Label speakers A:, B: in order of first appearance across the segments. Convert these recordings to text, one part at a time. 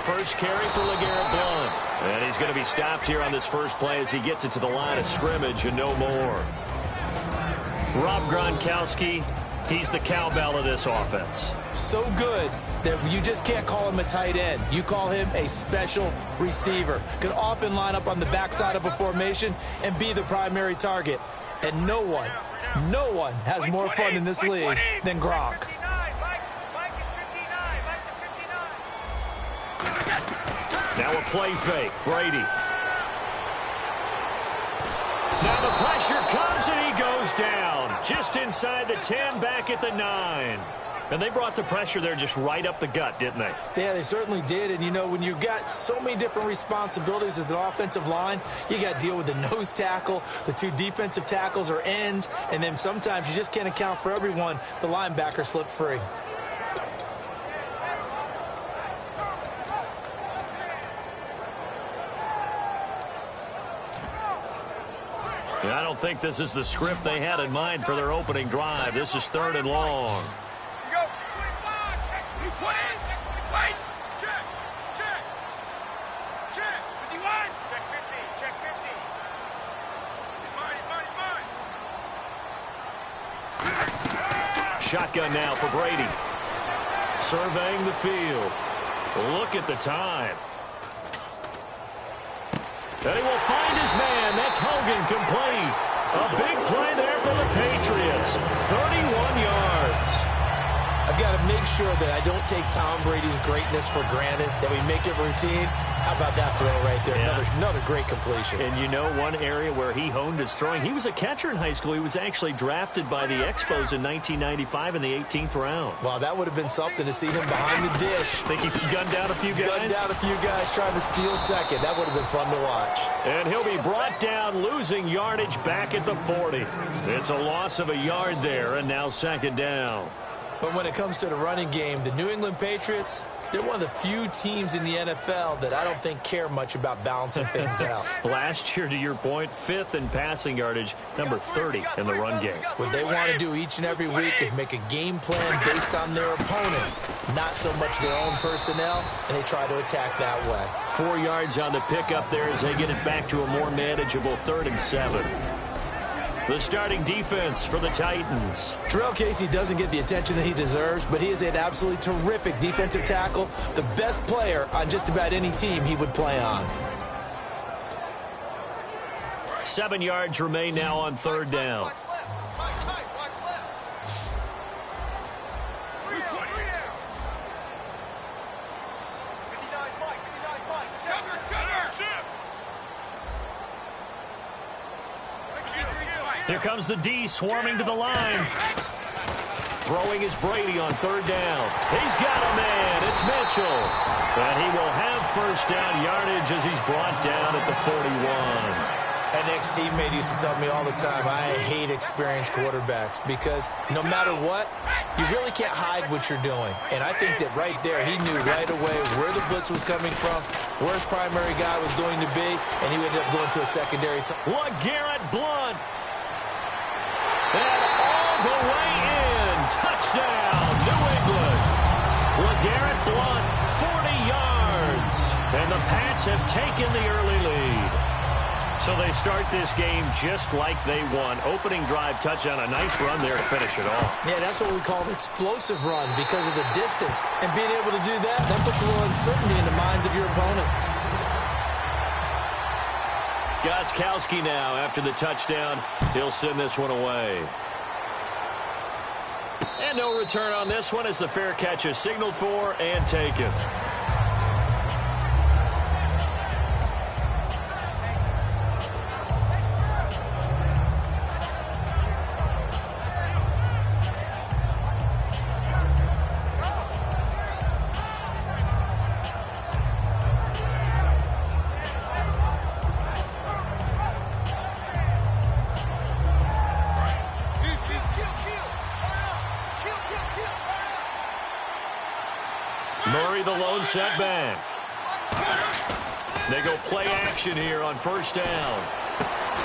A: first carry for LeGarrette Blount. And he's going to be stopped here on this first play as he gets it to the line of scrimmage and no more. Rob Gronkowski, he's the cowbell of this offense.
B: So good that you just can't call him a tight end. You call him a special receiver. Can often line up on the backside of a formation and be the primary target. And no one has more fun in this league than Gronk.
A: Now a play fake. Brady. Now the pressure comes and he goes down. Just inside the 10, back at the 9. And they brought the pressure there just right up the gut, didn't they?
B: Yeah, they certainly did. And, you know, when you've got so many different responsibilities as an offensive line, you got to deal with the nose tackle, the 2 defensive tackles or ends, and then sometimes you just can't account for everyone. The linebacker slipped free.
A: I don't think this is the script they had in mind for their opening drive. This is 3rd and long. Shotgun now for Brady. Surveying the field. Look at the time. And he will find his man. That's Hogan, complete. A big play there for the Patriots. 31 yards.
B: I've got to make sure that I don't take Tom Brady's greatness for granted, that we make it routine. How about that throw right there? Yeah. Another great completion.
A: And you know one area where he honed his throwing? He was a catcher in high school. He was actually drafted by the Expos in 1995 in the 18th round.
B: Wow, that would have been something to see him behind the dish.
A: Think he gunned down a few guys?
B: Gunned down a few guys trying to steal second. That would have been fun to watch.
A: And he'll be brought down, losing yardage back at the 40. It's a loss of a yard there, and now 2nd down.
B: But when it comes to the running game, the New England Patriots, they're one of the few teams in the NFL that I don't think care much about balancing things out.
A: Last year, to your point, 5th in passing yardage, number 30 in the run game.
B: What they want to do each and every week is make a game plan based on their opponent, not so much their own personnel, and they try to attack that way.
A: 4 yards on the pickup there as they get it back to a more manageable 3rd and 7. The starting defense for the Titans.
B: Terrell Casey doesn't get the attention that he deserves, but he is an absolutely terrific defensive tackle, the best player on just about any team he would play on.
A: 7 yards remain now on 3rd down. Here comes the D swarming to the line. Throwing is Brady on 3rd down. He's got a man. It's Mitchell. And he will have 1st down yardage as he's brought down at the 41.
B: An ex-teammate used to tell me all the time, I hate experienced quarterbacks because no matter what, you really can't hide what you're doing. And I think that right there, he knew right away where the blitz was coming from, where his primary guy was going to be, and he ended up going to a secondary.
A: LeGarrette Blount. And all the way in. Touchdown, New England. LeGarrette Blount, 40 yards. And the Pats have taken the early lead. So they start this game just like they won. Opening drive touchdown, a nice run there to finish it off.
B: Yeah, that's what we call an explosive run because of the distance. And being able to do that, that puts a little uncertainty in the minds of your opponent.
A: Gostkowski now after the touchdown. He'll send this one away. And no return on this one as the fair catch is signaled for and taken. Murray the lone setback. They go play action here on 1st down.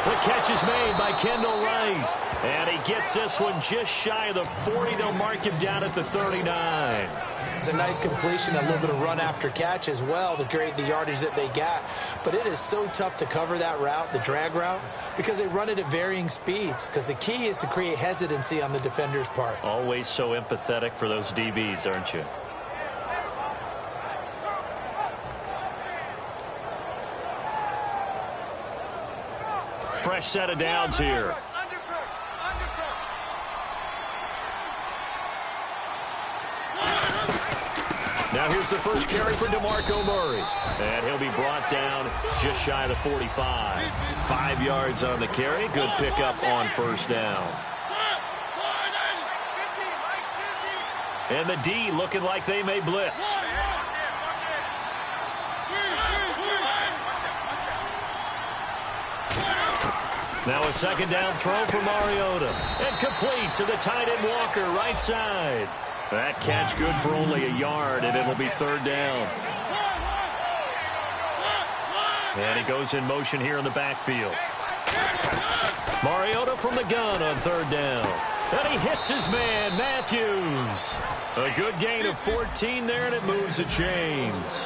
A: The catch is made by Kendall Wright. And he gets this one just shy of the 40. They'll mark him down at the 39.
B: It's a nice completion, a little bit of run after catch as well to create the yardage that they got. But it is so tough to cover that route, the drag route, because they run it at varying speeds. Because the key is to create hesitancy on the defender's part.
A: Always so empathetic for those DBs, aren't you? Fresh set of downs here. Now here's the first carry for DeMarco Murray. And he'll be brought down just shy of the 45. 5 yards on the carry. Good pickup on first down. And the D looking like they may blitz. Now a second down throw for Mariota. And complete to the tight end Walker, right side. That catch good for only a yard, and it'll be third down. And he goes in motion here in the backfield. Mariota from the gun on third down. And he hits his man, Matthews. A good gain of 14 there, and it moves the chains.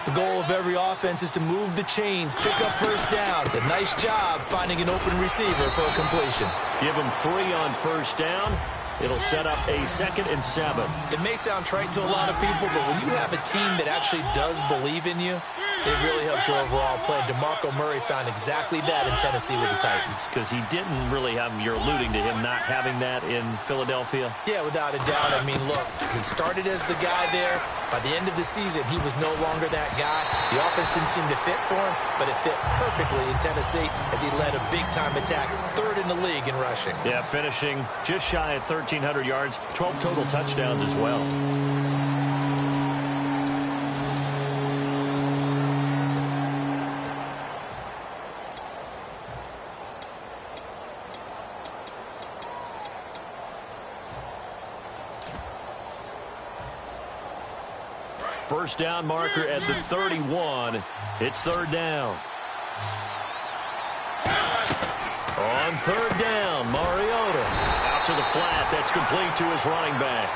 B: The goal of every offense is to move the chains, pick up first downs. A nice job finding an open receiver for a completion.
A: Give him 3 on first down. It'll set up a 2nd and 7.
B: It may sound trite to a lot of people, but when you have a team that actually does believe in you, it really helps your overall play. DeMarco Murray found exactly that in Tennessee with the Titans.
A: Because he didn't really have, you're alluding to him not having that in Philadelphia?
B: Yeah, without a doubt. I mean, look, he started as the guy there. By the end of the season, he was no longer that guy. The offense didn't seem to fit for him, but it fit perfectly in Tennessee as he led a big-time attack, 3rd in the league in rushing.
A: Yeah, finishing just shy of 1,300 yards, 12 total touchdowns as well. First down marker at the 31. It's third down. On third down, Mariota out to the flat. That's complete to his running back.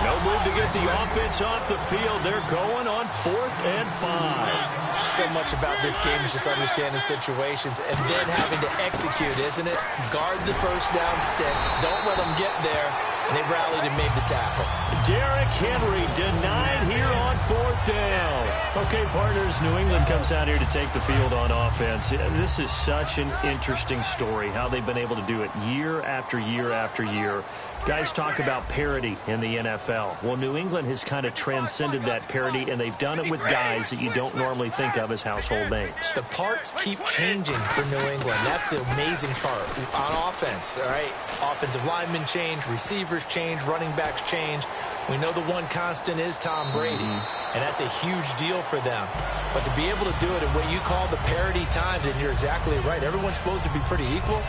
A: No move to get the offense off the field. They're going on 4th and 5.
B: So much about this game is just understanding situations and then having to execute, isn't it? Guard the first down sticks. Don't let them get there. And they rallied and made the tackle.
A: Derrick Henry denied here on 4th down. Okay, partners, New England comes out here to take the field on offense. This is such an interesting story, how they've been able to do it year after year after year. Guys talk about parity in the NFL. Well, New England has kind of transcended that parity, and they've done it with guys that you don't normally think of as household names.
B: The parts keep changing for New England. That's the amazing part. On offense, all right, offensive linemen change, receivers change, running backs change. We know the one constant is Tom Brady, and that's a huge deal for them. But to be able to do it in what you call the parity times, and you're exactly right, everyone's supposed to be pretty equal.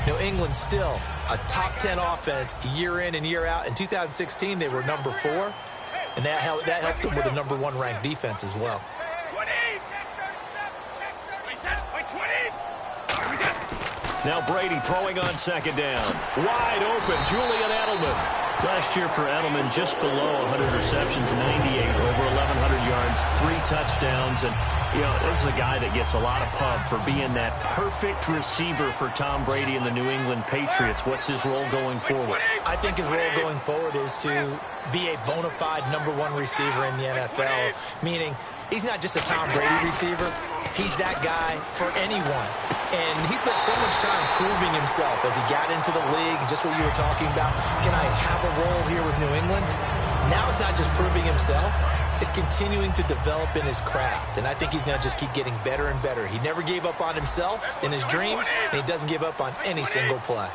B: New England still a top 10 offense year in and year out. In 2016, they were number 4, and that helped them with a number 1 ranked defense as well.
A: Now Brady throwing on second down. Wide open, Julian Edelman. Last year for Edelman, just below 100 receptions, 98, over 1,100 yards, 3 touchdowns. And, you know, this is a guy that gets a lot of pub for being that perfect receiver for Tom Brady and the New England Patriots. What's his role going forward?
B: I think his role going forward is to be a bona fide number 1 receiver in the NFL, meaning he's not just a Tom Brady receiver. He's that guy for anyone. And he spent so much time proving himself as he got into the league, just what you were talking about. Can I have a role here with New England? Now it's not just proving himself. It's continuing to develop in his craft. And I think he's going to just keep getting better and better. He never gave up on himself in his dreams, and he doesn't give up on any single play.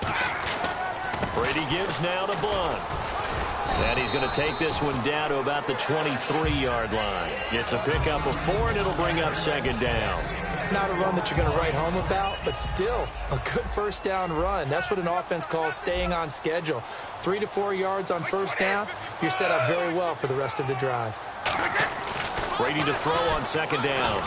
A: Brady gives now to Blunt. And he's going to take this one down to about the 23-yard line. It's a pickup of 4, and it'll bring up second down.
B: Not a run that you're going to write home about, but still a good first down run. That's what an offense calls staying on schedule. 3 to 4 yards on first down, you're set up very well for the rest of the drive.
A: Brady to throw on second down.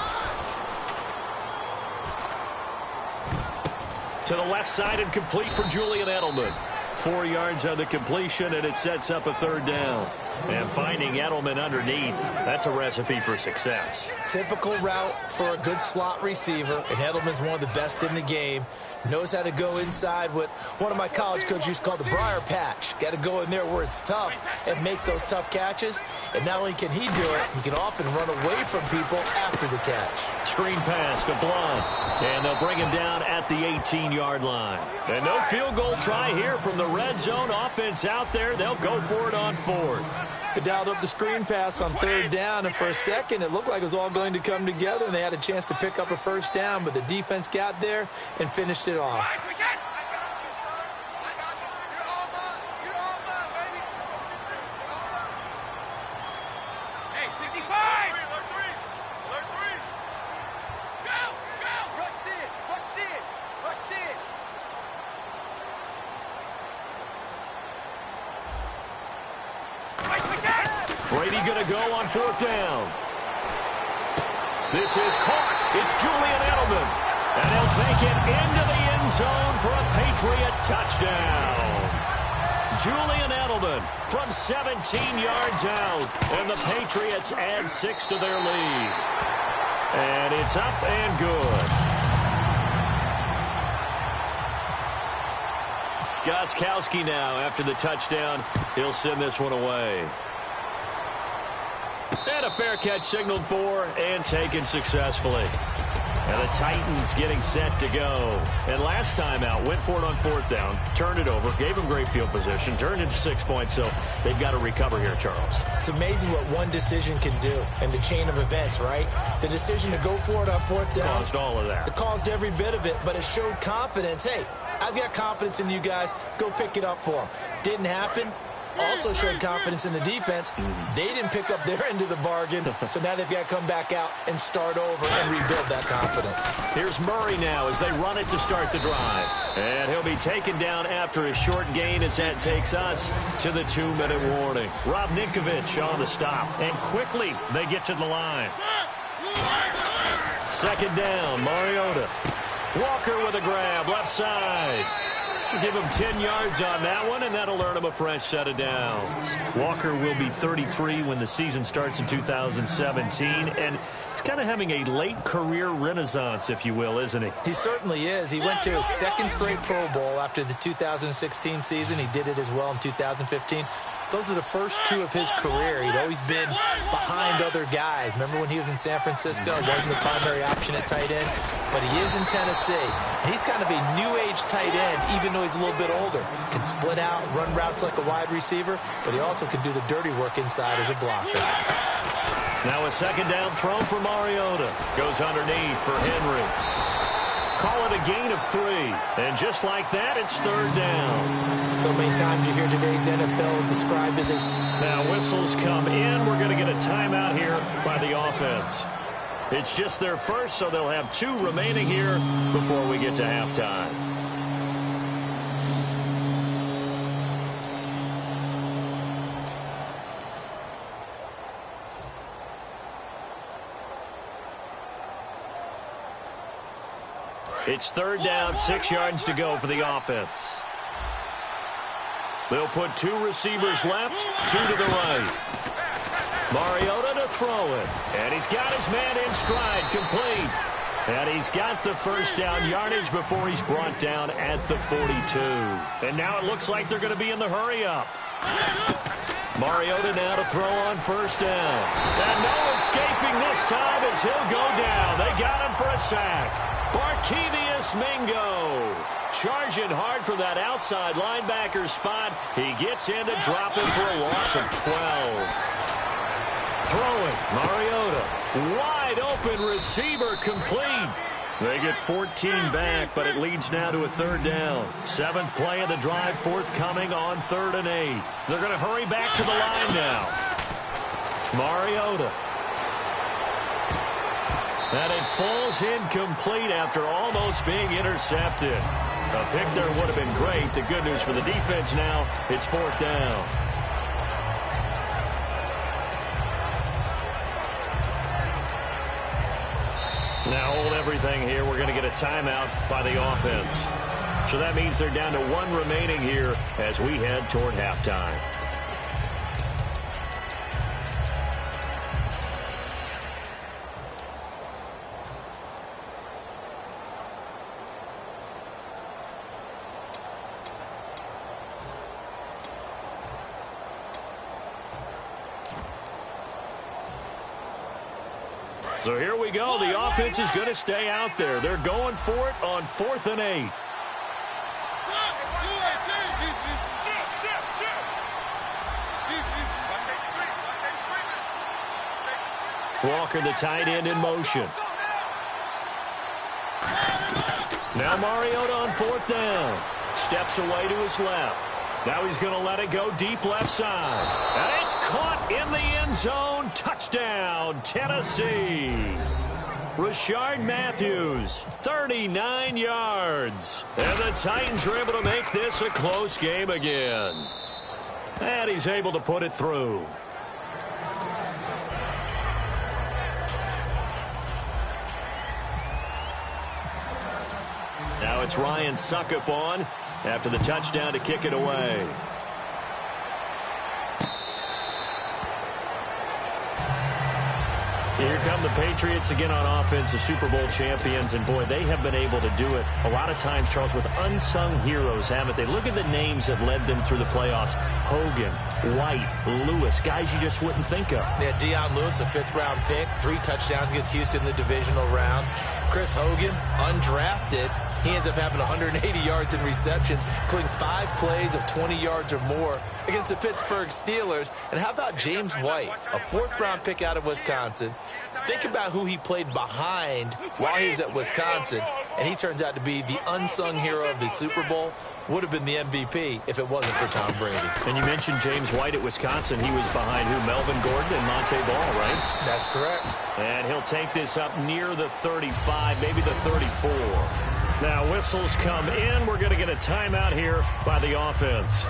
A: To the left side and complete for Julian Edelman. 4 yards on the completion, and it sets up a third down. And finding Edelman underneath, that's a recipe for success.
B: Typical route for a good slot receiver, and Edelman's one of the best in the game. Knows how to go inside what one of my college coaches used to call the briar patch. Got to go in there where it's tough and make those tough catches. And not only can he do it, he can often run away from people after the catch.
A: Screen pass to Blunt, and they'll bring him down at the 18-yard line. And no field goal try here from the red zone offense out there. They'll go for it on 4th.
B: They dialed up the screen pass on 3rd down, and for a second it looked like it was all going to come together, and they had a chance to pick up a first down, but the defense got there and finished it off.
A: Brady going to go on 4th down. This is caught. It's Julian Edelman. And he'll take it into the end zone for a Patriot touchdown. Julian Edelman from 17 yards out. And the Patriots add 6 to their lead. And it's up and good. Gostkowski now after the touchdown. He'll send this one away. And a fair catch signaled for and taken successfully. And the Titans getting set to go. And last time out, went for it on 4th down, turned it over, gave them great field position, turned into 6 points, so they've got to recover here, Charles.
B: It's amazing what one decision can do in the chain of events, right? The decision to go for it on 4th down.
A: Caused all of that.
B: It caused every bit of it, but it showed confidence. Hey, I've got confidence in you guys. Go pick it up for them. Didn't happen. Also showed confidence in the defense. They didn't pick up their end of the bargain, so now they've got to come back out and start over and rebuild that confidence.
A: Here's Murray now as they run it to start the drive. And he'll be taken down after a short gain as that takes us to the 2-minute warning. Rob Ninkovich on the stop, and quickly they get to the line. 2nd down, Mariota. Walker with a grab, left side. Give him 10 yards on that one, and that'll earn him a fresh set of downs. Walker will be 33 when the season starts in 2017, and he's kind of having a late career renaissance, if you will, isn't he?
B: He certainly is. He went to his 2nd straight Pro Bowl after the 2016 season. He did it as well in 2015. Those are the first 2 of his career. He'd always been behind other guys. Remember when he was in San Francisco? He wasn't the primary option at tight end, but he is in Tennessee. And he's kind of a new-age tight end, even though he's a little bit older. Can split out, run routes like a wide receiver, but he also can do the dirty work inside as a blocker.
A: Now a 2nd down throw for Mariota. Goes underneath for Henry. Call it a gain of 3. And just like that, it's 3rd down.
B: So many times you hear today's NFL described as a...
A: Now whistles come in. We're going to get a timeout here by the offense. It's just their first, so they'll have 2 remaining here before we get to halftime. It's 3rd down, 6 yards to go for the offense. They'll put 2 receivers left, 2 to the right. Mariota to throw it. And he's got his man in stride, complete. And he's got the first down yardage before he's brought down at the 42. And now it looks like they're going to be in the hurry-up. Mariota now to throw on 1st down. And no escaping this time as he'll go down. They got him for a sack. Barkevius Mingo charging hard for that outside linebacker spot. He gets in to drop him for a loss of 12. Throwing, Mariota. Wide open receiver complete. They get 14 back, but it leads now to a 3rd down. 7th play of the drive, forthcoming on 3rd and 8. They're going to hurry back to the line now. Mariota. And it falls incomplete after almost being intercepted. A pick there would have been great. The good news for the defense now, it's 4th down. Now hold everything here. We're going to get a timeout by the offense. So that means they're down to 1 remaining here as we head toward halftime. So here we go. The offense is going to stay out there. They're going for it on 4th and 8. Walker, the tight end, in motion. Now Mariota on 4th down. Steps away to his left. Now he's going to let it go deep left side. And it's caught in the end zone. Touchdown, Tennessee. Rashard Matthews, 39 yards. And the Titans are able to make this a close game again. And he's able to put it through. Now it's Ryan Suckup on after the touchdown to kick it away. Here come the Patriots again on offense, the Super Bowl champions, and boy, they have been able to do it a lot of times, Charles, with unsung heroes, haven't they? Look at the names that led them through the playoffs. Hogan, White, Lewis, guys you just wouldn't think of.
B: Yeah, Deion Lewis, a 5th-round pick, 3 touchdowns against Houston in the divisional round. Chris Hogan, undrafted. He ends up having 180 yards in receptions, including 5 plays of 20 yards or more against the Pittsburgh Steelers. And how about James White, a 4th-round pick out of Wisconsin? Think about who he played behind while he was at Wisconsin, and he turns out to be the unsung hero of the Super Bowl. Would have been the MVP if it wasn't for Tom Brady.
A: And you mentioned James White at Wisconsin. He was behind who? Melvin Gordon and Monte Ball, right?
B: That's correct.
A: And he'll take this up near the 35, maybe the 34. Now whistles come in. We're going to get a timeout here by the offense.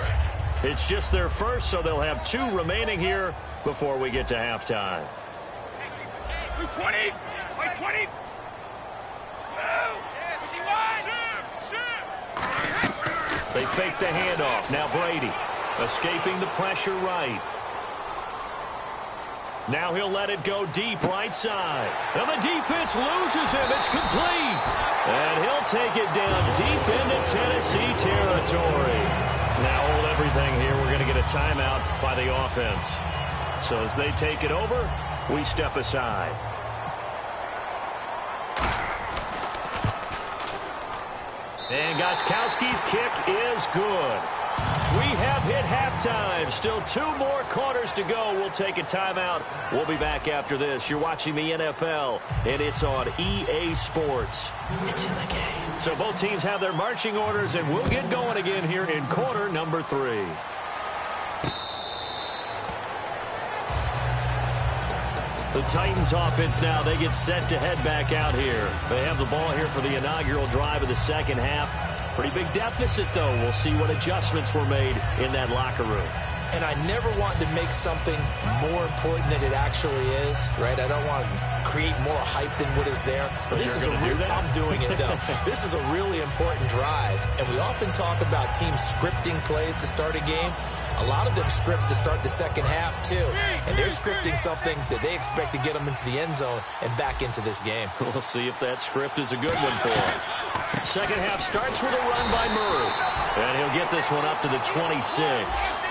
A: It's just their first, so they'll have 2 remaining here before we get to halftime.
C: 20! 20!
A: They fake the handoff. Now Brady escaping the pressure right. Now he'll let it go deep right side. And the defense loses him. It's complete. And he'll take it down deep into Tennessee territory. Now hold everything here. We're going to get a timeout by the offense. So as they take it over, we step aside. And Gostkowski's kick is good. We have hit halftime. Still 2 more quarters to go. We'll take a timeout. We'll be back after this. You're watching the NFL, and it's on EA Sports. It's in the game. So both teams have their marching orders, and we'll get going again here in quarter number 3. The Titans offense now, they get set to head back out here. They have the ball here for the inaugural drive of the second half. Pretty big deficit, though. We'll see what adjustments were made in that locker room.
B: And I never want to make something more important than it actually is, right? I don't want to create more hype than what is there. But this is I'm doing it, though. This is a really important drive. And we often talk about teams scripting plays to start a game. A lot of them script to start the second half, too. And they're scripting something that they expect to get them into the end zone and back into this game.
A: We'll see if that script is a good one for them. Second half starts with a run by Murray. And he'll get this one up to the 26.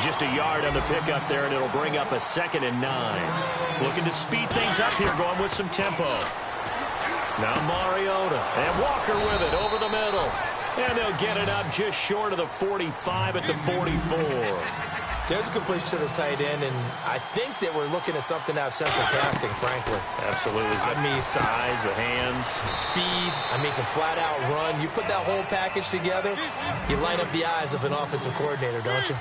A: Just a yard on the pickup there, and it'll bring up a 2nd and 9. Looking to speed things up here, going with some tempo. Now Mariota and Walker with it over the middle. And they'll get it up just short of the 45 at the 44.
B: There's a completion to the tight end, and I think that we're looking at something out of central casting, frankly.
A: Absolutely. I mean, size, the hands.
B: Speed. I mean, can flat out run. You put that whole package together, you light up the eyes of an offensive coordinator, don't you?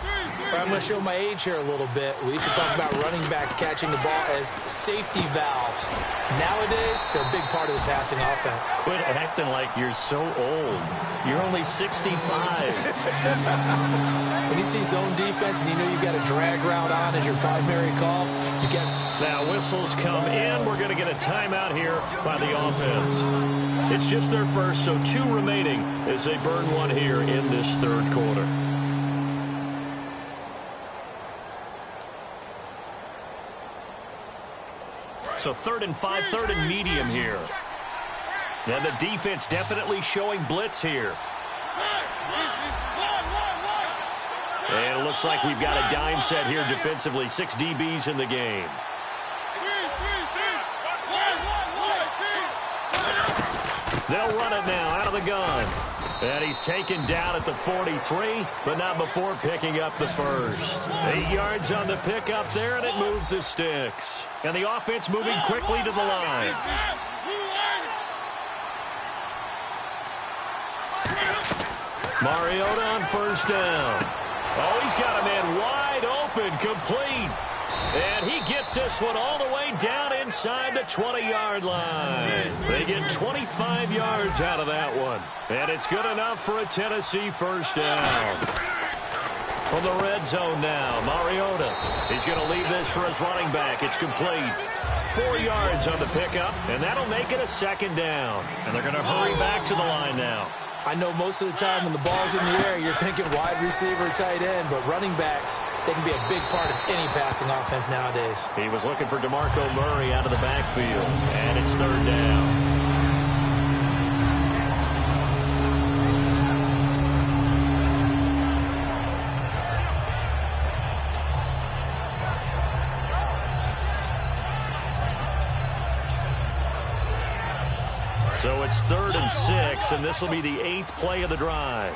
B: I'm going to show my age here a little bit. We used to talk about running backs catching the ball as safety valves. Nowadays, they're a big part of the passing offense.
A: Quit acting like you're so old. You're only 65.
B: When you see zone defense and you know you've got a drag route on as your primary call, you get...
A: Now whistles come in. We're going to get a timeout here by the offense. It's just their first, so 2 remaining as they burn one here in this third quarter. So 3rd and 5, 3rd and medium here. And the defense definitely showing blitz here. And it looks like we've got a dime set here defensively. 6 DBs in the game. They'll run it now out of the gun. And he's taken down at the 43, but not before picking up the first. 8 yards on the pickup there, and it moves the sticks. And the offense moving quickly to the line. Mariota on first down. Oh, he's got a man wide open, complete. And he gets this one all the way down inside the 20-yard line. They get 25 yards out of that one. And it's good enough for a Tennessee first down. From the red zone now, Mariota. He's going to leave this for his running back. It's complete. 4 yards on the pickup, and that'll make it a second down. And they're going to hurry back to the line now.
B: I know most of the time when the ball's in the air, you're thinking wide receiver, tight end, but running backs, they can be a big part of any passing offense nowadays.
A: He was looking for DeMarco Murray out of the backfield, and it's 3rd down. So it's 3rd and 6, and this will be the 8th play of the drive.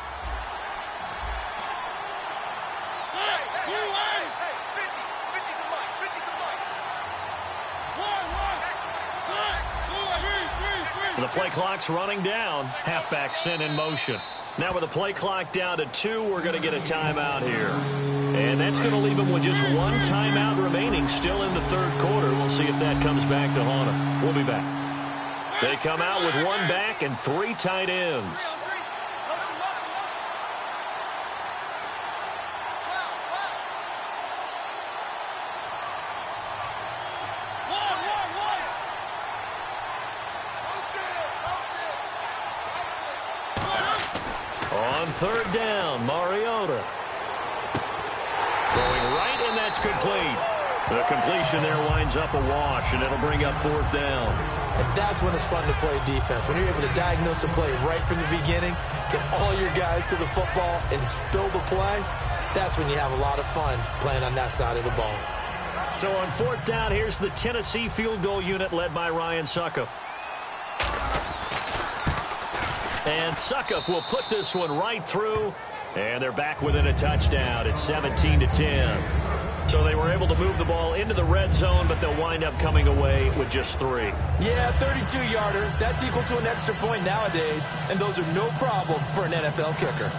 A: The play clock's running down. Halfback sent in motion. Now with the play clock down to 2, we're going to get a timeout here. And that's going to leave them with just 1 timeout remaining still in the third quarter. We'll see if that comes back to haunt them. We'll be back. They come out with 1 back and 3 tight ends. On 3rd down, Mariota. Throwing right, and that's complete. The completion there winds up a wash, and it'll bring up 4th down.
B: And that's when it's fun to play defense. When you're able to diagnose a play right from the beginning, get all your guys to the football, and spill the play, that's when you have a lot of fun playing on that side of the ball.
A: So on 4th down, here's the Tennessee field goal unit led by Ryan Succop. And Succop will put this one right through, and they're back within a touchdown. It's 17-10. So they were able to move the ball into the red zone, but they'll wind up coming away with just 3.
B: Yeah, 32-yarder. That's equal to an extra point nowadays, and those are no problem for an NFL kicker.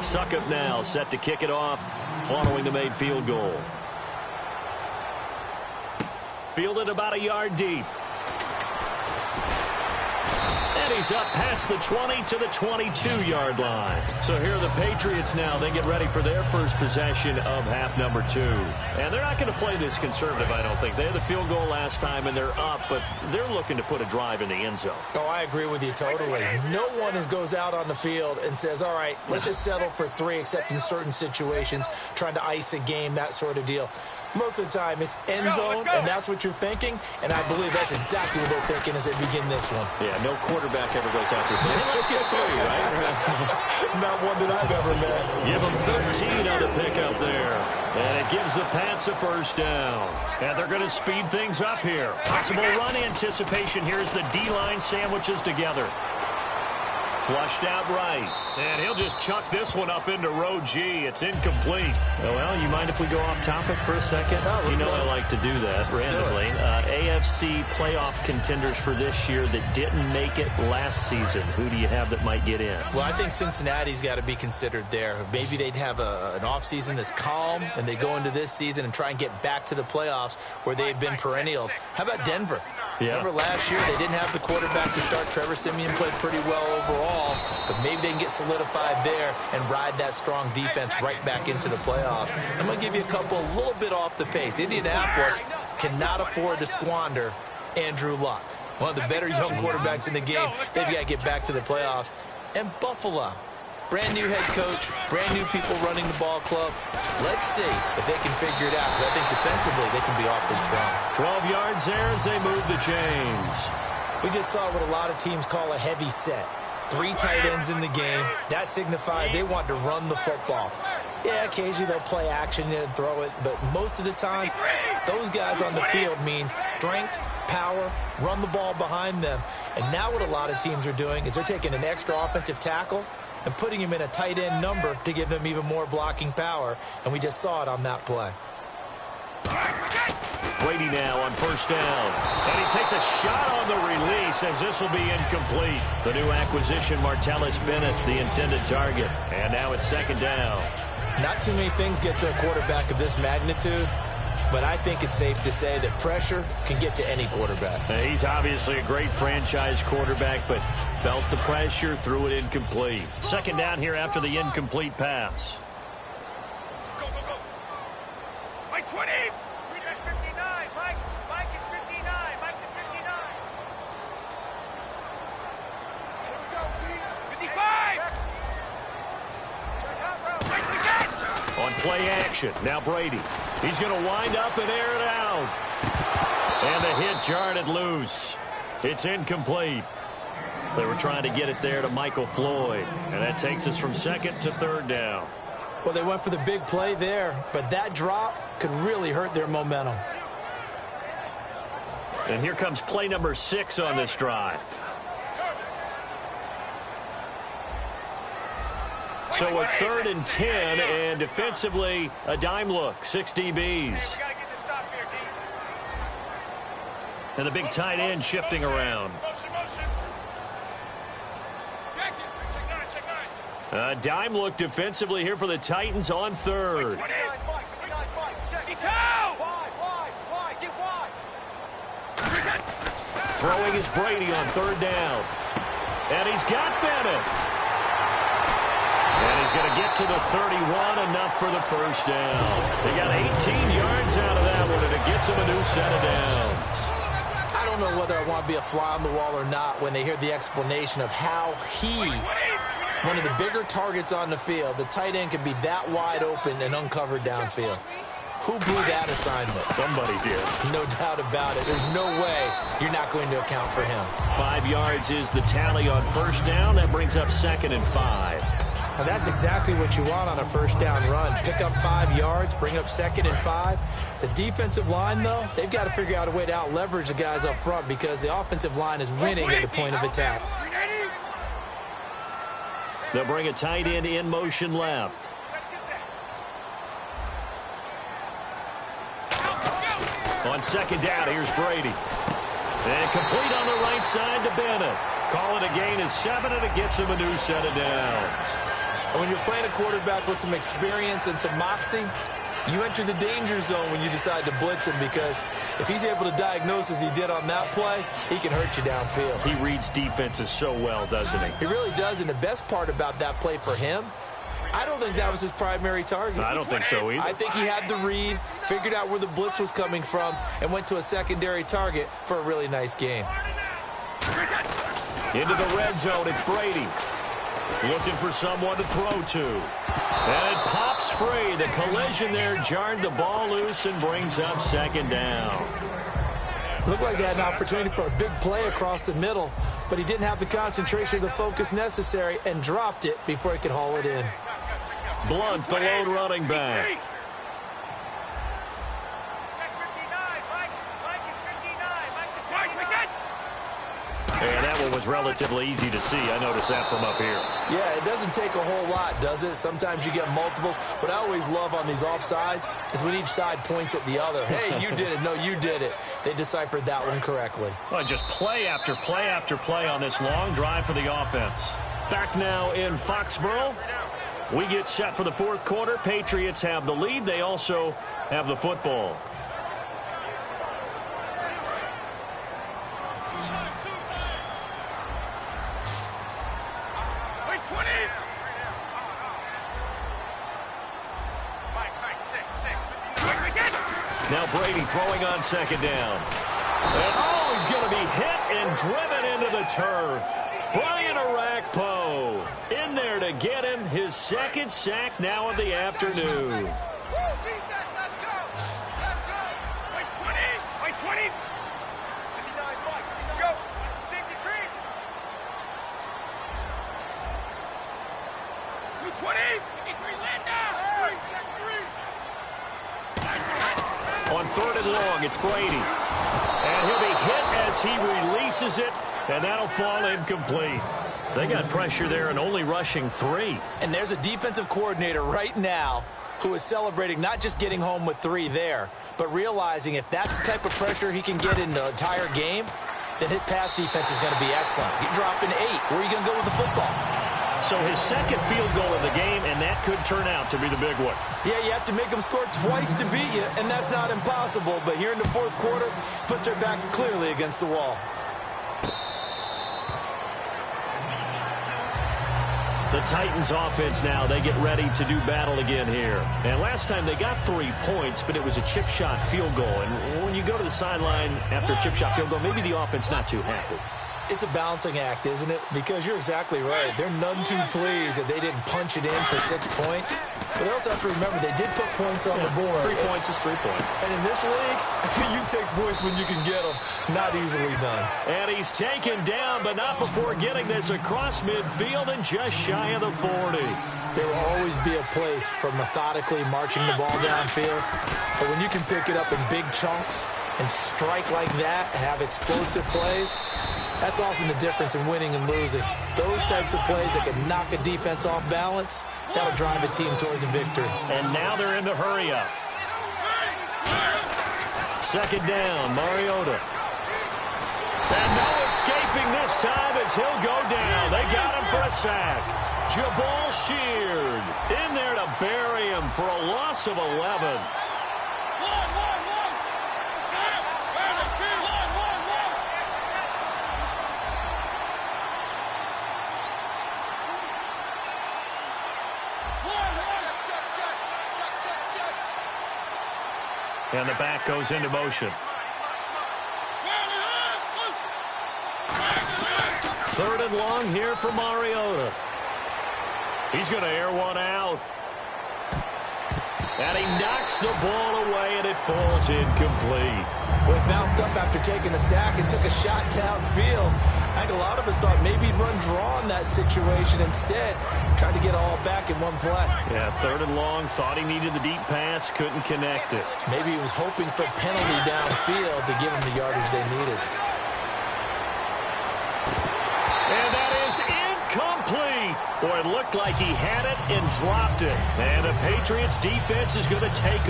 A: Succop now set to kick it off following the made field goal. Fielded about a yard deep. And he's up past the 20 to the 22-yard line. So here are the Patriots now. They get ready for their first possession of half number 2. And they're not going to play this conservative, I don't think. They had the field goal last time, and they're up, but they're looking to put a drive in the end zone.
B: Oh, I agree with you totally. No one goes out on the field and says, all right, let's just settle for 3, except in certain situations, trying to ice a game, that sort of deal. Most of the time, it's end zone, and that's what you're thinking, and I believe that's exactly what they're thinking as they begin this one.
A: Yeah, no quarterback ever goes out there saying, hey, let's get 3, right?
B: Not one that I've ever met.
A: Give them 13 on the pickup there, and it gives the Pats a first down. And they're going to speed things up here. Possible run anticipation here as the D-line sandwiches together. Flushed out right. And he'll just chuck this one up into row G. It's incomplete. Oh, well, you mind if we go off topic for a second?
B: No,
A: you know I like to do that randomly. AFC playoff contenders for this year that didn't make it last season. Who do you have that might get in?
B: Well, I think Cincinnati's got to be considered there. Maybe they'd have an offseason that's calm, and they go into this season and try and get back to the playoffs where they've been perennials. How about Denver?
A: Yeah.
B: Remember last year they didn't have the quarterback to start. Trevor Siemian played pretty well overall, but maybe they can get solidified there and ride that strong defense right back into the playoffs. I'm going to give you a little bit off the pace. Indianapolis cannot afford to squander Andrew Luck, one of the better young quarterbacks in the game. They've got to get back to the playoffs. And Buffalo, brand new head coach, brand new people running the ball club. Let's see if they can figure it out, because I think defensively they can be awfully strong.
A: 12 yards there as they move the chains.
B: We just saw what a lot of teams call a heavy set. 3 tight ends in the game. That signifies they want to run the football. Yeah, occasionally they'll play action and throw it, but most of the time, those guys on the field means strength, power, run the ball behind them. And now what a lot of teams are doing is they're taking an extra offensive tackle and putting him in a tight end number to give them even more blocking power, and we just saw it on that play.
A: Brady now on first down. And he takes a shot on the release as this will be incomplete. The new acquisition, Martellus Bennett, the intended target. And now it's second down.
B: Not too many things get to a quarterback of this magnitude, but I think it's safe to say that pressure can get to any quarterback.
A: He's obviously a great franchise quarterback, but felt the pressure, threw it incomplete. Second down here after the incomplete pass.
C: Go, go, go. Mike 20. Read that 59. Mike is 59. Mike is 59. Here we go, D. 55. Mike, we got.
A: On play action, now Brady. He's going to wind up and air it out. And the hit jarred it loose. It's incomplete. They were trying to get it there to Michael Floyd. And that takes us from second to third down.
B: Well, they went for the big play there, but that drop could really hurt their momentum.
A: And here comes play number 6 on this drive. So a 3rd and 10, and defensively, a dime look, 6 DBs. And the big tight end shifting around. A dime look defensively here for the Titans on 3rd. Throwing is Brady on 3rd down. And he's got Bennett. And he's going to get to the 31, enough for the first down. They got 18 yards out of that one, and it gets him a new set of downs.
B: I don't know whether I want to be a fly on the wall or not when they hear the explanation of how one of the bigger targets on the field, the tight end can be that wide open and uncovered downfield. Who blew that assignment?
A: Somebody did.
B: No doubt about it. There's no way you're not going to account for him.
A: 5 yards is the tally on first down. That brings up 2nd and 5.
B: Now that's exactly what you want on a first down run. Pick up 5 yards, bring up 2nd and 5. The defensive line, though, they've got to figure out a way to out-leverage the guys up front because the offensive line is winning at the point of attack.
A: They'll bring a tight end in motion left. On second down, here's Brady. And complete on the right side to Bennett. Call it a gain of 7, and it gets him a new set of downs.
B: When you're playing a quarterback with some experience and some moxie, you enter the danger zone when you decide to blitz him, because if he's able to diagnose as he did on that play, he can hurt you downfield.
A: He reads defenses so well, doesn't he?
B: He really does, and the best part about that play for him, I don't think that was his primary target.
A: I don't think so either.
B: I think he had the read, figured out where the blitz was coming from, and went to a secondary target for a really nice game.
A: Into the red zone, it's Brady. Looking for someone to throw to. And it pops free. The collision there jarred the ball loose and brings up 2nd down.
B: Looked like he had an opportunity for a big play across the middle, but he didn't have the concentration or the focus necessary and dropped it before he could haul it in.
A: Blunt, the lone running back. And that one was relatively easy to see. I noticed that from up here.
B: Yeah, it doesn't take a whole lot, does it? Sometimes you get multiples. What I always love on these offsides is when each side points at the other. Hey, you did it. No, you did it. They deciphered that one correctly.
A: Well, just play after play after play on this long drive for the offense. Back now in Foxborough. We get set for the 4th quarter. Patriots have the lead. They also have the football. Now Brady throwing on 2nd down. And, oh, he's driven into the turf. Brian Arakpo in there to get him his second sack now of the afternoon. On 3rd and long, it's Brady. And he'll be hit as he releases it, and that'll fall incomplete. They got pressure there and only rushing 3.
B: And there's a defensive coordinator right now who is celebrating not just getting home with 3 there, but realizing if that's the type of pressure he can get in the entire game, then his pass defense is going to be excellent. You're dropping 8. Where are you going to go with the football?
A: So his second field goal of the game, and that could turn out to be the big one.
B: Yeah, you have to make them score twice to beat you, and that's not impossible. But here in the 4th quarter, puts their backs clearly against the wall.
A: The Titans offense now, they get ready to do battle again here. And last time they got 3 points, but it was a chip shot field goal. And when you go to the sideline after a chip shot field goal, maybe the offense not too happy.
B: It's a balancing act, isn't it? Because you're exactly right. They're none too pleased that they didn't punch it in for 6 points. But they also have to remember they did put points on the board.
A: 3 points is 3 points.
B: And in this league, you take points when you can get them. Not easily done.
A: And he's taken down, but not before getting this across midfield and just shy of the 40.
B: There will always be a place for methodically marching the ball downfield. But when you can pick it up in big chunks and strike like that, have explosive plays, that's often the difference in winning and losing. Those types of plays that can knock a defense off balance, that'll drive a team towards a victory.
A: And now they're in the hurry-up. 2nd down, Mariota. And no escaping this time as he'll go down. They got him for a sack. Jabal Sheard in there to bury him for a loss of 11. And the back goes into motion. 3rd and long here for Mariota. He's going to air one out. And he knocks the ball away, and it falls incomplete.
B: Well, he bounced up after taking a sack and took a shot downfield. I think a lot of us thought maybe he'd run draw in that situation. Instead, tried to get all back in one play.
A: Yeah, 3rd and long, thought he needed the deep pass, couldn't connect it.
B: Maybe he was hoping for a penalty downfield to give him the yardage they needed.
A: And that is incomplete. Boy, it looked like he had it and dropped it. And the Patriots defense is going to take